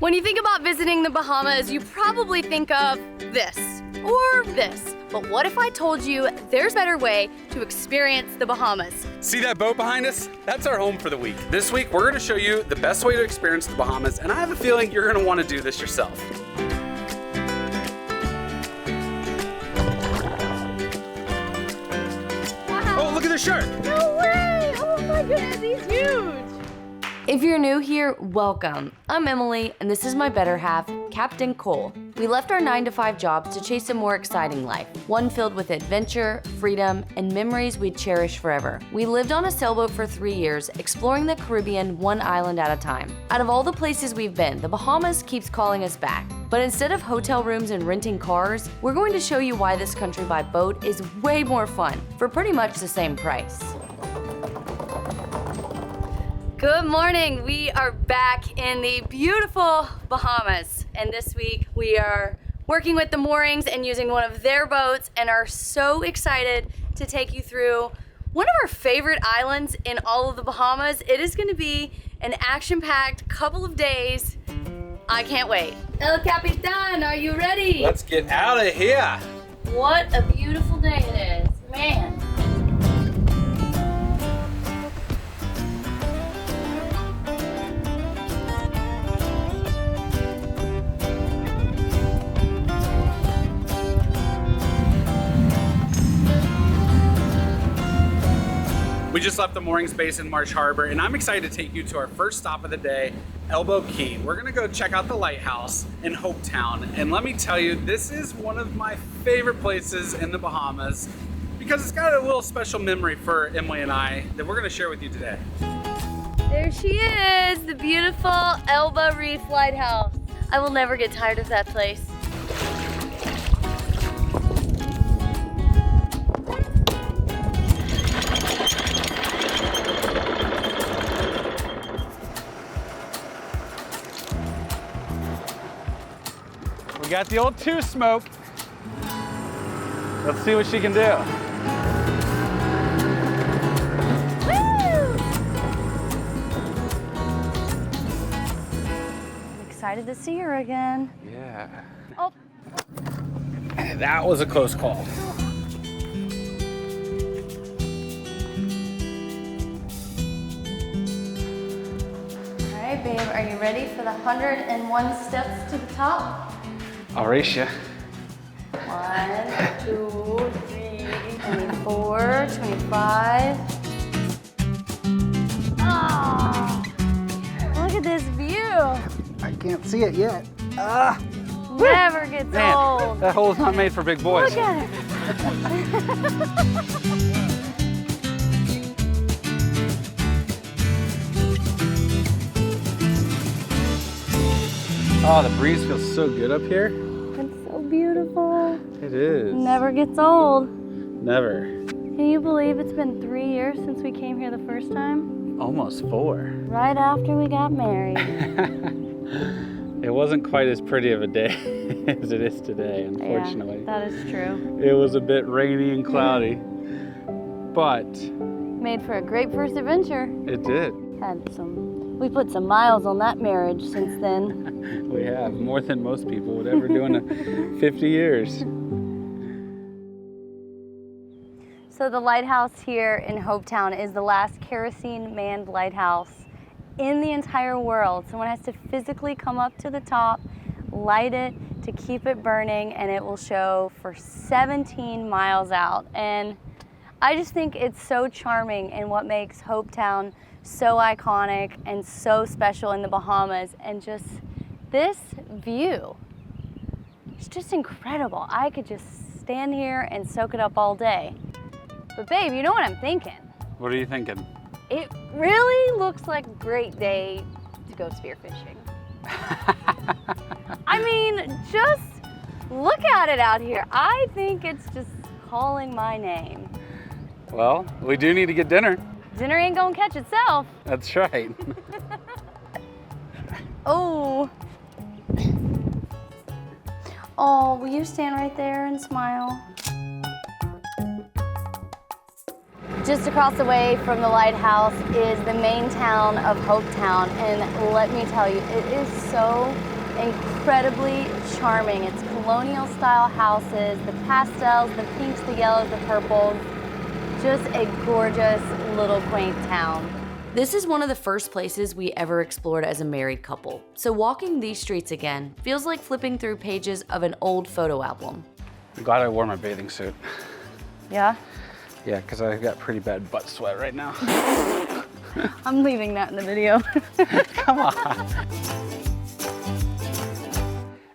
When you think about visiting the Bahamas, you probably think of this or this. But what if I told you there's a better way to experience the Bahamas? See that boat behind us? That's our home for the week. This week, we're gonna show you the best way to experience the Bahamas, and I have a feeling you're gonna wanna do this yourself. Wow. Oh, look at the shark. No way! Oh my goodness, he's huge. If you're new here, welcome. I'm Emily, and this is my better half, Captain Cole. We left our 9-to-5 jobs to chase a more exciting life, one filled with adventure, freedom, and memories we'd cherish forever. We lived on a sailboat for 3 years, exploring the Caribbean one island at a time. Out of all the places we've been, the Bahamas keeps calling us back. But instead of hotel rooms and renting cars, we're going to show you why this country by boat is way more fun, for pretty much the same price. Good morning, we are back in the beautiful Bahamas. And this week we are working with the moorings and using one of their boats and are so excited to take you through one of our favorite islands in all of the Bahamas. It is gonna be an action-packed couple of days. I can't wait. El Capitan, are you ready? Let's get out of here. What a beautiful day it is, man. We just left the moorings base in Marsh Harbor, and I'm excited to take you to our first stop of the day, Elbow Key. We're gonna go check out the lighthouse in Hope Town, and let me tell you, this is one of my favorite places in the Bahamas because it's got a little special memory for Emily and I that we're gonna share with you today. There she is, the beautiful Elbow Reef Lighthouse. I will never get tired of that place. We got the old two smoke. Let's see what she can do. Woo! I'm excited to see her again. Yeah. Oh. That was a close call. All right, babe, are you ready for the 101 steps to the top? I'll race you. 1, 2, 3, 24, 25. Oh, look at this view. I can't see it yet. Never gets Man, old. that hole's not made for big boys. Look at it. Oh, the breeze feels so good up here. It's so beautiful. It is. Never gets old. Never. Can you believe it's been 3 years since we came here the first time? Almost 4. Right after we got married. It wasn't quite as pretty of a day as it is today, unfortunately. Yeah, that is true. It was a bit rainy and cloudy, but Made for a great first adventure. it did. We put some miles on that marriage since then. We have more than most people would ever do in 50 years. So the lighthouse here in Hope Town is the last kerosene manned lighthouse in the entire world. Someone has to physically come up to the top, light it to keep it burning, and it will show for 17 miles out. And I just think it's so charming and what makes Hope Town so iconic and so special in the Bahamas, and just this view. It's just incredible. I could just stand here and soak it up all day. But babe, you know what I'm thinking? What are you thinking? It really looks like a great day to go spearfishing. I mean, just look at it out here. I think it's just calling my name. Well, we do need to get dinner. Dinner ain't gonna catch itself. That's right. Oh. Oh, will you stand right there and smile? Just across the way from the lighthouse is the main town of Hope Town, and let me tell you, it is so incredibly charming. It's colonial style houses, the pastels, the pinks, the yellows, the purples. Just a gorgeous little quaint town. This is one of the first places we ever explored as a married couple. So walking these streets again feels like flipping through pages of an old photo album. I'm glad I wore my bathing suit. Yeah? Yeah, because I got pretty bad butt sweat right now. I'm leaving that in the video. Come on.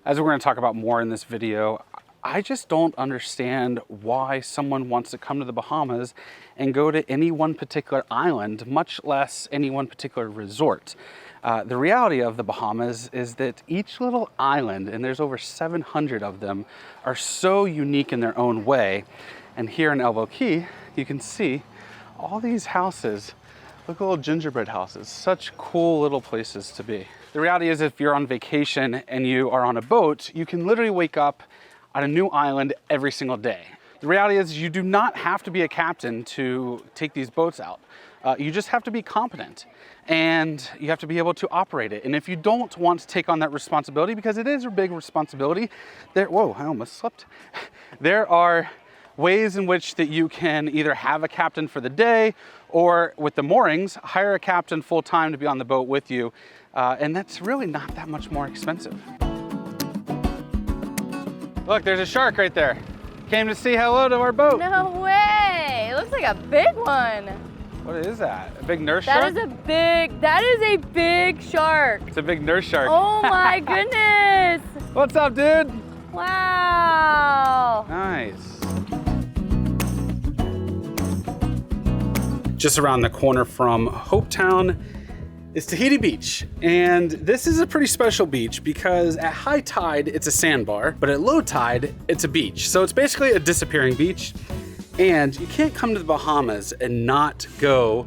As we're going to talk about more in this video, I just don't understand why someone wants to come to the Bahamas and go to any one particular island, much less any one particular resort. The reality of the Bahamas is that each little island, and there's over 700 of them, are so unique in their own way. And here in Elbow Key, you can see all these houses. Look at little gingerbread houses, such cool little places to be. The reality is if you're on vacation and you are on a boat, you can literally wake up on a new island every single day. The reality is you do not have to be a captain to take these boats out. You just have to be competent and you have to be able to operate it. And if you don't want to take on that responsibility, because it is a big responsibility, whoa, I almost slipped. There are ways in which that you can either have a captain for the day or with the moorings, hire a captain full-time to be on the boat with you. And that's really not that much more expensive. Look, there's a shark right there. Came to say hello to our boat. No way! It looks like a big one. What is that? A big nurse shark? That is a big shark. It's a big nurse shark. Oh my goodness. What's up, dude? Wow. Nice. Just around the corner from Hopetown is Tahiti Beach. And this is a pretty special beach because at high tide, it's a sandbar, but at low tide, it's a beach. So it's basically a disappearing beach. And you can't come to the Bahamas and not go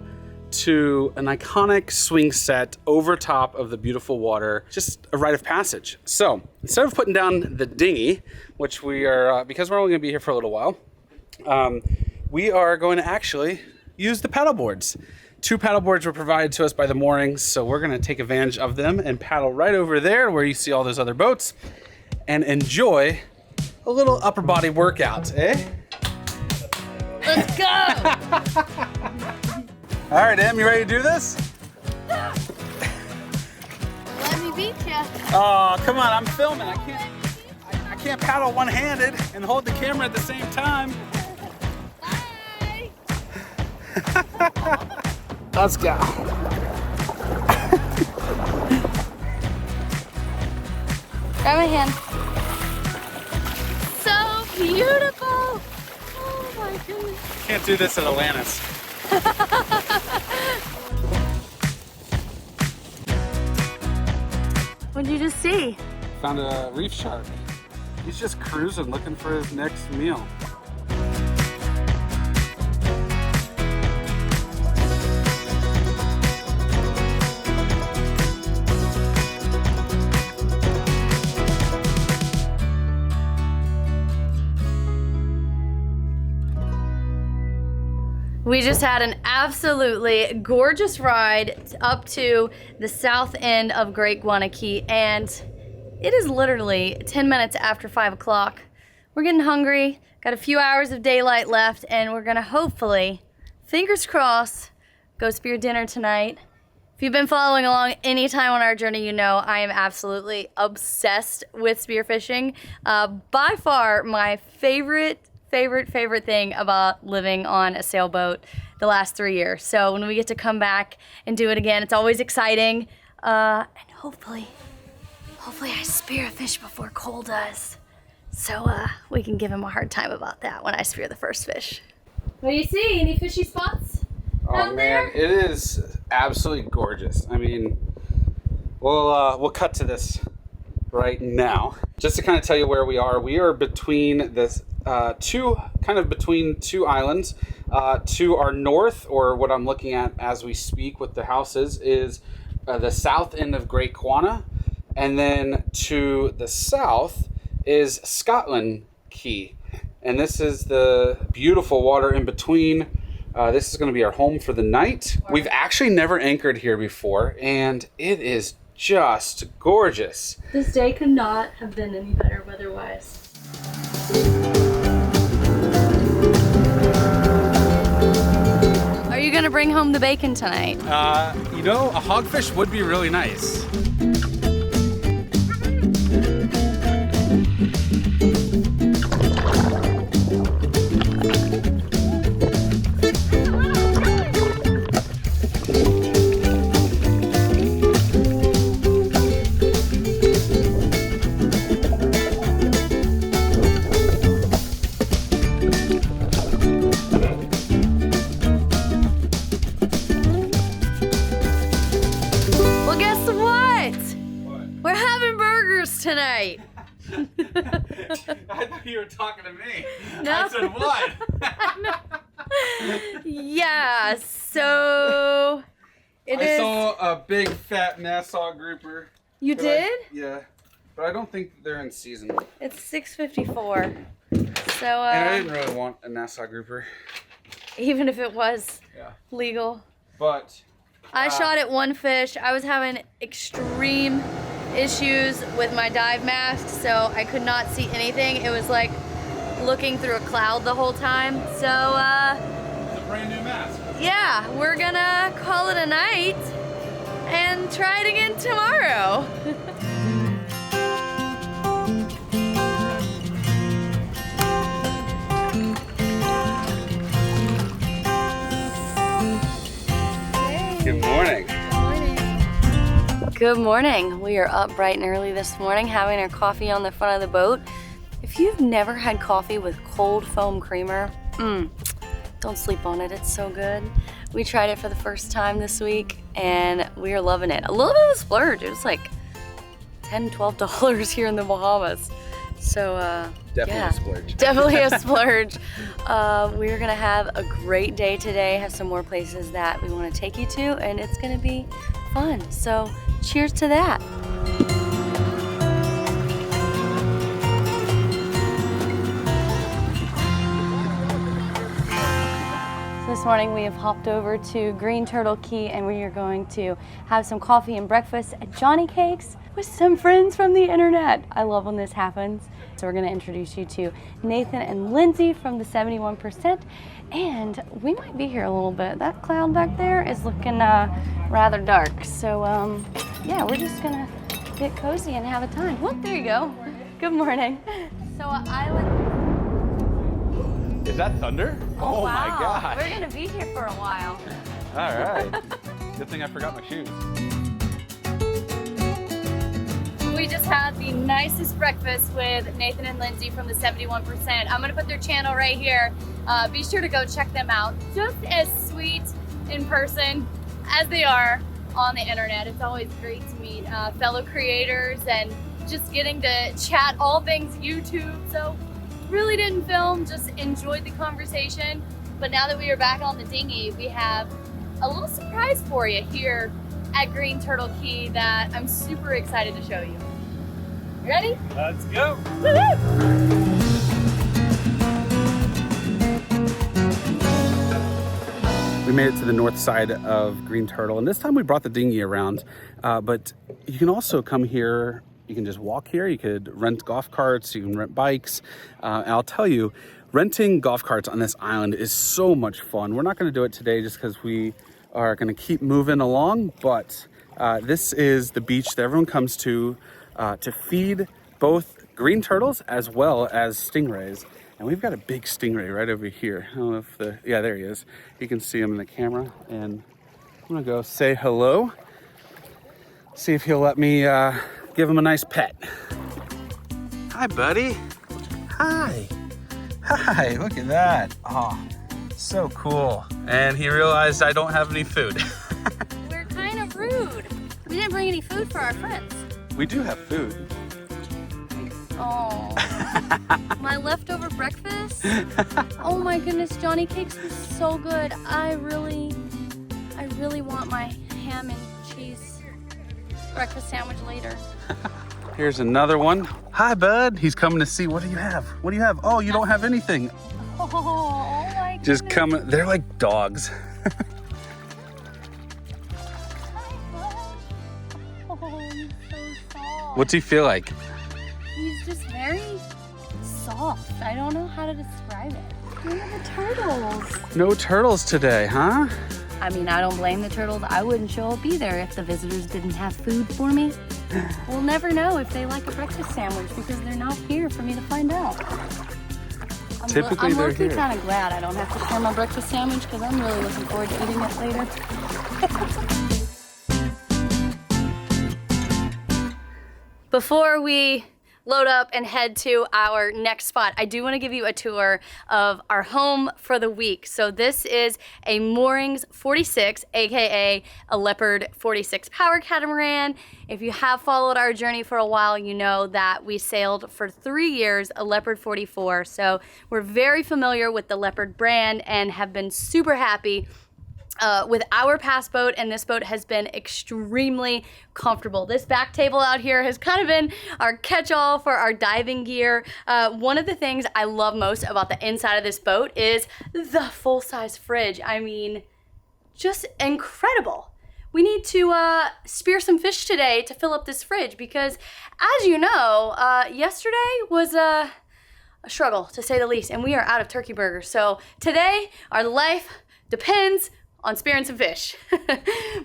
to an iconic swing set over top of the beautiful water, just a rite of passage. So instead of putting down the dinghy, which we are, because we're only gonna be here for a little while, we are going to actually use the paddle boards. 2 paddle boards were provided to us by the moorings, so we're gonna take advantage of them and paddle right over there where you see all those other boats and enjoy a little upper body workout, eh? Let's go. All right, Em, you ready to do this? Let me beat ya. Oh, come on, I'm filming. I can't paddle one-handed and hold the camera at the same time. Bye. Let's go. Grab my hand. So beautiful. Oh my goodness. Can't do this at Atlantis. What'd you just see? Found a reef shark. He's just cruising, looking for his next meal. We just had an absolutely gorgeous ride up to the south end of Great Guanakee, and it is literally 10 minutes after 5 o'clock. We're getting hungry, got a few hours of daylight left, and we're gonna hopefully, fingers crossed, go spear dinner tonight. If you've been following along any time on our journey, you know I am absolutely obsessed with spearfishing. By far my favorite thing about living on a sailboat the last 3 years. So when we get to come back and do it again, it's always exciting. And hopefully I spear a fish before Cole does. So we can give him a hard time about that when I spear the first fish. What do you see? Any fishy spots out there? It is absolutely gorgeous. I mean, we'll cut to this right now. Just to kind of tell you where we are between this between 2 islands. To our north, or what I'm looking at as we speak with the houses, is the south end of Great Guana, and then to the south is Scotland Key, and this is the beautiful water in between. This is going to be our home for the night. We've actually never anchored here before, and it is just gorgeous. This day could not have been any better weather-wise. Are you gonna bring home the bacon tonight? You know, a hogfish would be really nice. Well, guess what? We're having burgers tonight. I thought you were talking to me. No. I said what? Yeah, so I saw a big fat Nassau grouper. You did? Yeah, but I don't think they're in season. It's 6:54. So And I didn't really want a Nassau grouper. even if it was Yeah. legal. But I shot at one fish. I was having extreme issues with my dive mask, so I could not see anything. It was like looking through a cloud the whole time. So it's a brand new mask. yeah, we're gonna call it a night and try it again tomorrow. Good morning. Good morning. We are up bright and early this morning having our coffee on the front of the boat. If you've never had coffee with cold foam creamer, don't sleep on it, it's so good. We tried it for the first time this week and we are loving it. A little bit of a splurge, it was like $10, $12 here in the Bahamas. So Definitely yeah, a splurge. definitely a splurge. We're gonna have a great day today, have some more places that we wanna take you to, and it's gonna be fun. So cheers to that. This morning we have hopped over to Green Turtle Key and we are going to have some coffee and breakfast at Johnny Cakes with some friends from the internet. I love when this happens. So we're going to introduce you to Nathan and Lindsay from the 71%, and we might be here a little bit. That cloud back there is looking rather dark. So yeah, we're just going to get cozy and have a time. Whoop, there you go. Good morning. So island. Is that thunder? Oh Wow. my God. We're gonna be here for a while. All right. Good thing I forgot my shoes. We just had the nicest breakfast with Nathan and Lindsay from the 71%. I'm gonna put their channel right here. Be sure to go check them out. Just as sweet in person as they are on the internet. It's always great to meet fellow creators and just getting to chat all things YouTube. So really didn't film, just enjoyed the conversation. But now that we are back on the dinghy, we have a little surprise for you here at Green Turtle Key that I'm super excited to show you. You ready? Let's go. Woo-hoo! We made it to the north side of Green Turtle, and this time we brought the dinghy around. But you can also come here. You can just walk here, you could rent golf carts, you can rent bikes. And I'll tell you, renting golf carts on this island is so much fun. We're not gonna do it today just because we are gonna keep moving along, but this is the beach that everyone comes to feed both green turtles as well as stingrays. And we've got a big stingray right over here. I don't know if yeah, there he is. You can see him in the camera. And I'm gonna go say hello. See if he'll let me give him a nice pet. Hi, buddy. Hi. Hi, look at that. Oh, so cool. And he realized I don't have any food. We're kind of rude. We didn't bring any food for our friends. We do have food. Oh, my leftover breakfast? Oh my goodness, Johnny Cakes was so good. I really want my ham and cheese breakfast sandwich later. Here's another one. Hi, bud. He's coming to see. What do you have? What do you have? Oh, you don't have anything. Oh my goodness. Just coming. They're like dogs. Oh. What's he feel like? He's just very soft. I don't know how to describe it. Look at the turtles. No turtles today, huh? I mean, I don't blame the turtles. I wouldn't show up either if the visitors didn't have food for me. We'll never know if they like a breakfast sandwich because they're not here for me to find out. Typically they're here. I'm kind of glad I don't have to share my breakfast sandwich because I'm really looking forward to eating it later. Before we load up and head to our next spot, I do want to give you a tour of our home for the week. So this is a Moorings 46, aka a Leopard 46 power catamaran. If you have followed our journey for a while, you know that we sailed for 3 years a Leopard 44. So we're very familiar with the Leopard brand and have been super happy with our past boat, and this boat has been extremely comfortable. This back table out here has kind of been our catch-all for our diving gear. One of the things I love most about the inside of this boat is the full-size fridge. I mean, just incredible. We need to spear some fish today to fill up this fridge because, as you know, yesterday was a struggle, to say the least, and we are out of turkey burgers. So today, our life depends on spearing some fish.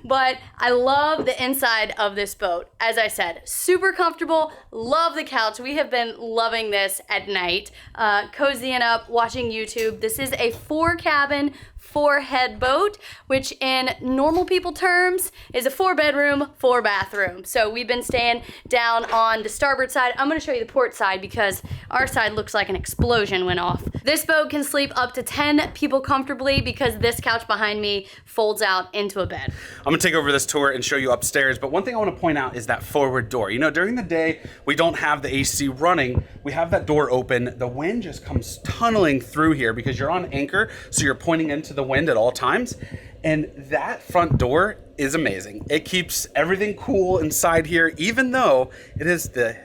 But I love the inside of this boat. As I said, super comfortable, love the couch. We have been loving this at night, cozying up, watching YouTube. This is a 4-cabin, 4-head boat, which in normal people terms is a 4-bedroom, 4-bathroom. So we've been staying down on the starboard side. I'm gonna show you the port side because our side looks like an explosion went off. This boat can sleep up to 10 people comfortably because this couch behind me folds out into a bed. I'm gonna take over this tour and show you upstairs, but one thing I wanna point out is that forward door. You know, during the day, we don't have the AC running. We have that door open. The wind just comes tunneling through here because you're on anchor, so you're pointing into the wind at all times. And that front door is amazing. It keeps everything cool inside here, even though it is the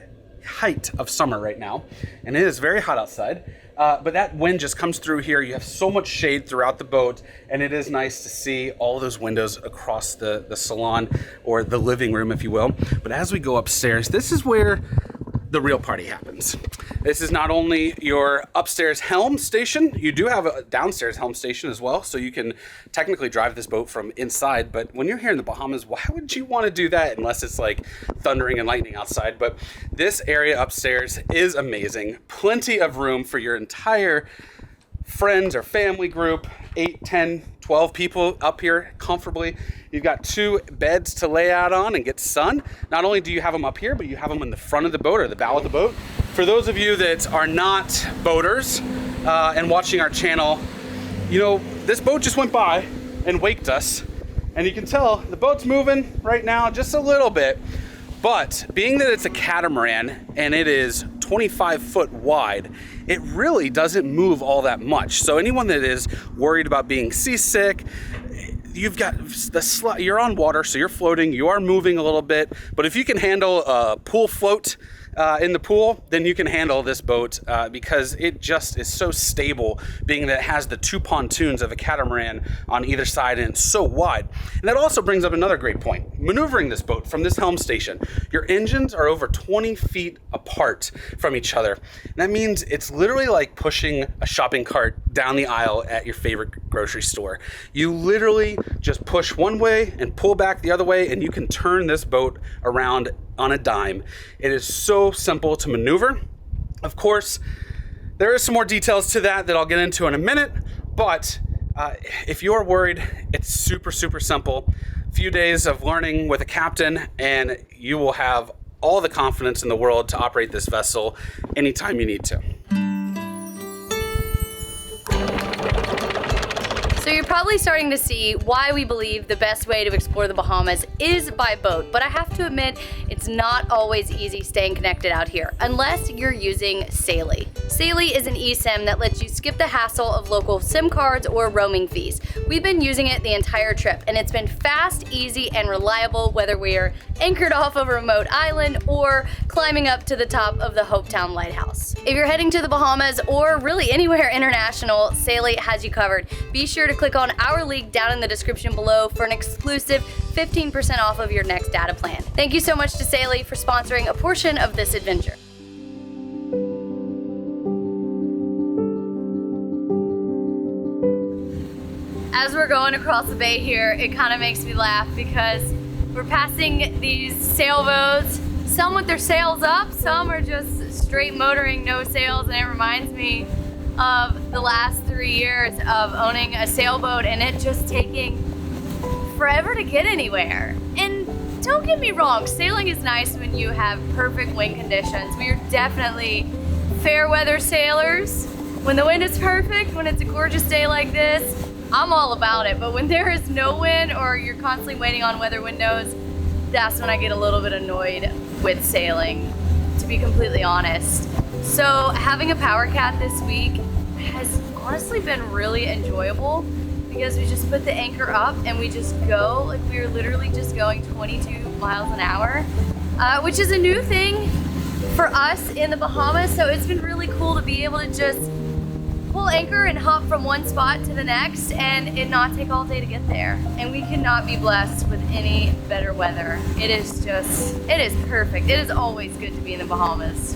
height of summer right now, and it is very hot outside. But that wind just comes through here. You have so much shade throughout the boat, and it is nice to see all those windows across the salon, or the living room, if you will. But as we go upstairs, this is where the real party happens. This is not only your upstairs helm station, you do have a downstairs helm station as well, so you can technically drive this boat from inside. But when you're here in the Bahamas, why would you want to do that unless it's like thundering and lightning outside? But this area upstairs is amazing. Plenty of room for your entire friends or family group, 8, 10, 12 people up here comfortably. You've got 2 beds to lay out on and get sun. Not only do you have them up here, but you have them in the front of the boat or the bow of the boat. For those of you that are not boaters and watching our channel, you know, this boat just went by and waked us. And you can tell the boat's moving right now just a little bit. But being that it's a catamaran and it is 25 foot wide, it really doesn't move all that much. So anyone that is worried about being seasick, you've got you're on water, so you're floating, you are moving a little bit, but if you can handle a pool float in the pool, then you can handle this boat because it just is so stable, being that it has the 2 pontoons of a catamaran on either side and it's so wide. And that also brings up another great point. Maneuvering this boat from this helm station, your engines are over 20 feet apart from each other. And that means it's literally like pushing a shopping cart down the aisle at your favorite grocery store. You literally just push one way and pull back the other way, and you can turn this boat around on a dime. It is so simple to maneuver. Of course, there is some more details to that I'll get into in a minute, but if you're worried, it's super, super simple. A few days of learning with a captain, and you will have all the confidence in the world to operate this vessel anytime you need to. So you're probably starting to see why we believe the best way to explore the Bahamas is by boat, but I have to admit it's not always easy staying connected out here, unless you're using Sailly. Sailly is an eSIM that lets you skip the hassle of local SIM cards or roaming fees. We've been using it the entire trip, and it's been fast, easy, and reliable whether we're anchored off of a remote island or climbing up to the top of the Hopetown Lighthouse. If you're heading to the Bahamas or really anywhere international, Sailly has you covered. Be sure to click on on our link down in the description below for an exclusive 15% off of your next data plan. Thank you so much to Sailly for sponsoring a portion of this adventure. As we're going across the bay here, it kind of makes me laugh because we're passing these sailboats, some with their sails up, some are just straight motoring, no sails, and it reminds me of the last 3 years of owning a sailboat and it just taking forever to get anywhere. And don't get me wrong, sailing is nice when you have perfect wind conditions. We are definitely fair weather sailors. When the wind is perfect, when it's a gorgeous day like this, I'm all about it. But when there is no wind or you're constantly waiting on weather windows, that's when I get a little bit annoyed with sailing, to be completely honest. So having a power cat this week has honestly been really enjoyable because we just put the anchor up and we just go, like we were literally just going 22 miles an hour, which is a new thing for us in the Bahamas. So it's been really cool to be able to just pull anchor and hop from one spot to the next and it not take all day to get there. And we cannot be blessed with any better weather. It is perfect. It is always good to be in the Bahamas.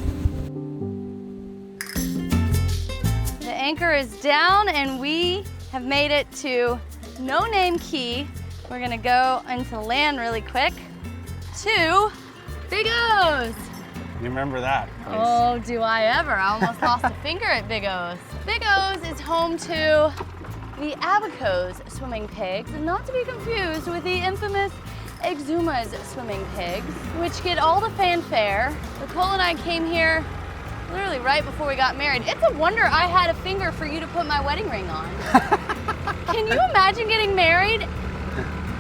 The anchor is down and we have made it to No Name Key. We're gonna go into land really quick to Big O's. You remember that place. Oh, do I ever. I almost lost a finger at Big O's. Big O's is home to the Abacos swimming pigs, and not to be confused with the infamous Exuma's swimming pigs, which get all the fanfare. Nicole and I came here literally right before we got married. It's a wonder I had a finger for you to put my wedding ring on. Can you imagine getting married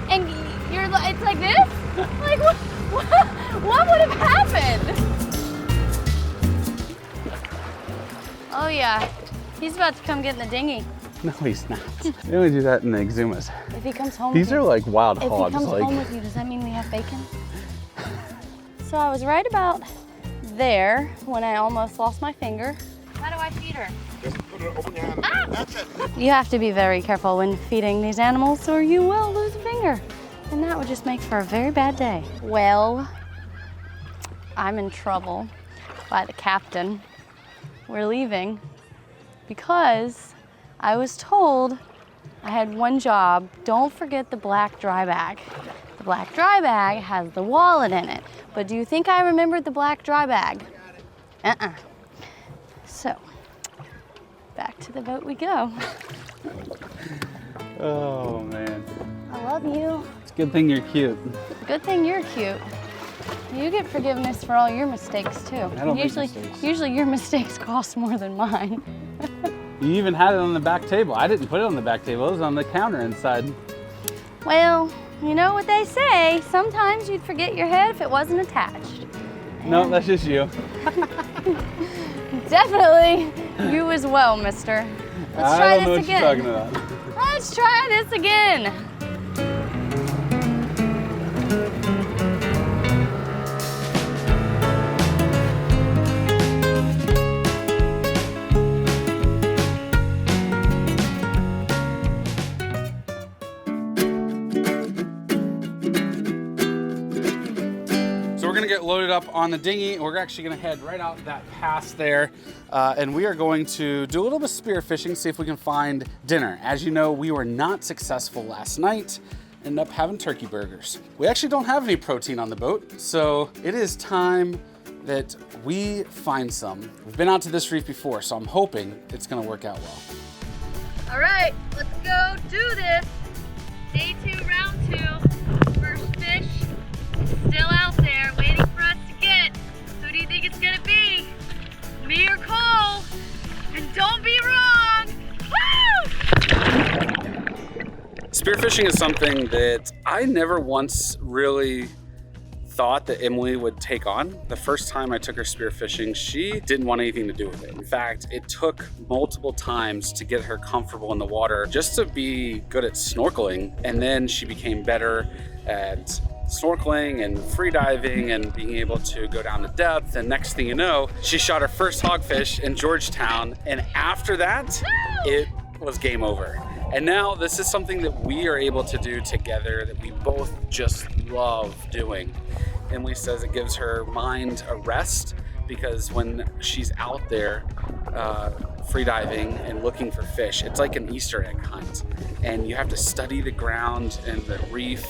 and it's like this? Like what would have happened? Oh yeah, he's about to come get in the dinghy. No, he's not. They only do that in the Exumas. If he comes home These are like wild if hogs. If he comes home with you, does that mean we have bacon? So I was right about there when I almost lost my finger. How do I feed her? Just put it open your hand. Ah! That's it. You have to be very careful when feeding these animals or you will lose a finger. And that would just make for a very bad day. Well, I'm in trouble by the captain. We're leaving because I was told I had one job. Don't forget the black dry bag. The black dry bag has the wallet in it. But do you think I remembered the black dry bag? So, back to the boat we go. Oh man. I love you. It's a good thing you're cute. Good thing you're cute. You get forgiveness for all your mistakes too. I don't make mistakes. Usually your mistakes cost more than mine. You even had it on the back table. I didn't put it on the back table. It was on the counter inside. Well, you know what they say. Sometimes you'd forget your head if it wasn't attached. No, that's just you. Definitely you as well, mister. Let's try this again. I don't know what you're talking about. Let's try this again. We're gonna get loaded up on the dinghy. We're actually gonna head right out that pass there. And we are going to do a little bit of spear fishing, see if we can find dinner. As you know, we were not successful last night. Ended up having turkey burgers. We actually don't have any protein on the boat, so it is time that we find some. We've been out to this reef before, so I'm hoping it's gonna work out well. All right, let's go do this. Day 2, round 2. First fish still out there waiting for us to get. Who do you think it's gonna be? Me or Cole? And don't be wrong. Woo! Spearfishing is something that I never once really thought that Emily would take on. The first time I took her spearfishing, she didn't want anything to do with it. In fact, it took multiple times to get her comfortable in the water just to be good at snorkeling. And then she became better at snorkeling and free diving and being able to go down to depth. And next thing you know, she shot her first hogfish in Georgetown. And after that, it was game over. And now this is something that we are able to do together that we both just love doing. Emily says it gives her mind a rest because when she's out there free diving and looking for fish, it's like an Easter egg hunt. And you have to study the ground and the reef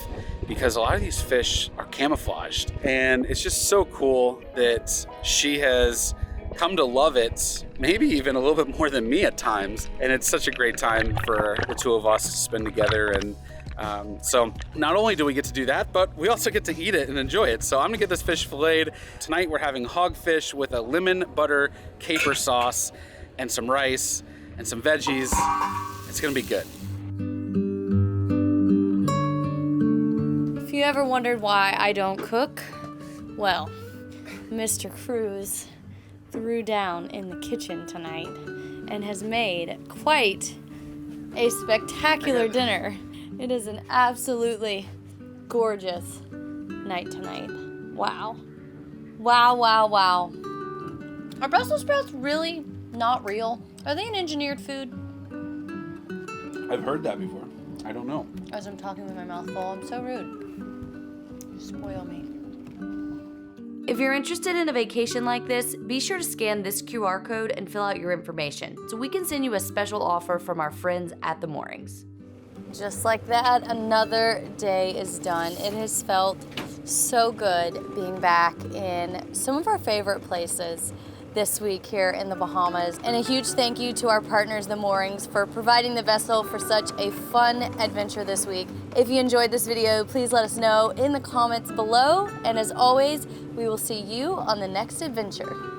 because a lot of these fish are camouflaged. And it's just so cool that she has come to love it, maybe even a little bit more than me at times. And it's such a great time for the two of us to spend together. And so not only do we get to do that, but we also get to eat it and enjoy it. So I'm gonna get this fish filleted. Tonight we're having hogfish with a lemon butter caper sauce and some rice and some veggies. It's gonna be good. If you ever wondered why I don't cook, well, Mr. Cruz threw down in the kitchen tonight and has made quite a spectacular dinner. It is an absolutely gorgeous night tonight. Wow. Wow, wow, wow. Are Brussels sprouts really not real? Are they an engineered food? I've heard that before. I don't know. As I'm talking with my mouth full, I'm so rude. You spoil me. If you're interested in a vacation like this, be sure to scan this QR code and fill out your information so we can send you a special offer from our friends at the moorings. Just like that, another day is done. It has felt so good being back in some of our favorite places this week here in the Bahamas. And a huge thank you to our partners, the Moorings, for providing the vessel for such a fun adventure this week. If you enjoyed this video, please let us know in the comments below. And as always, we will see you on the next adventure.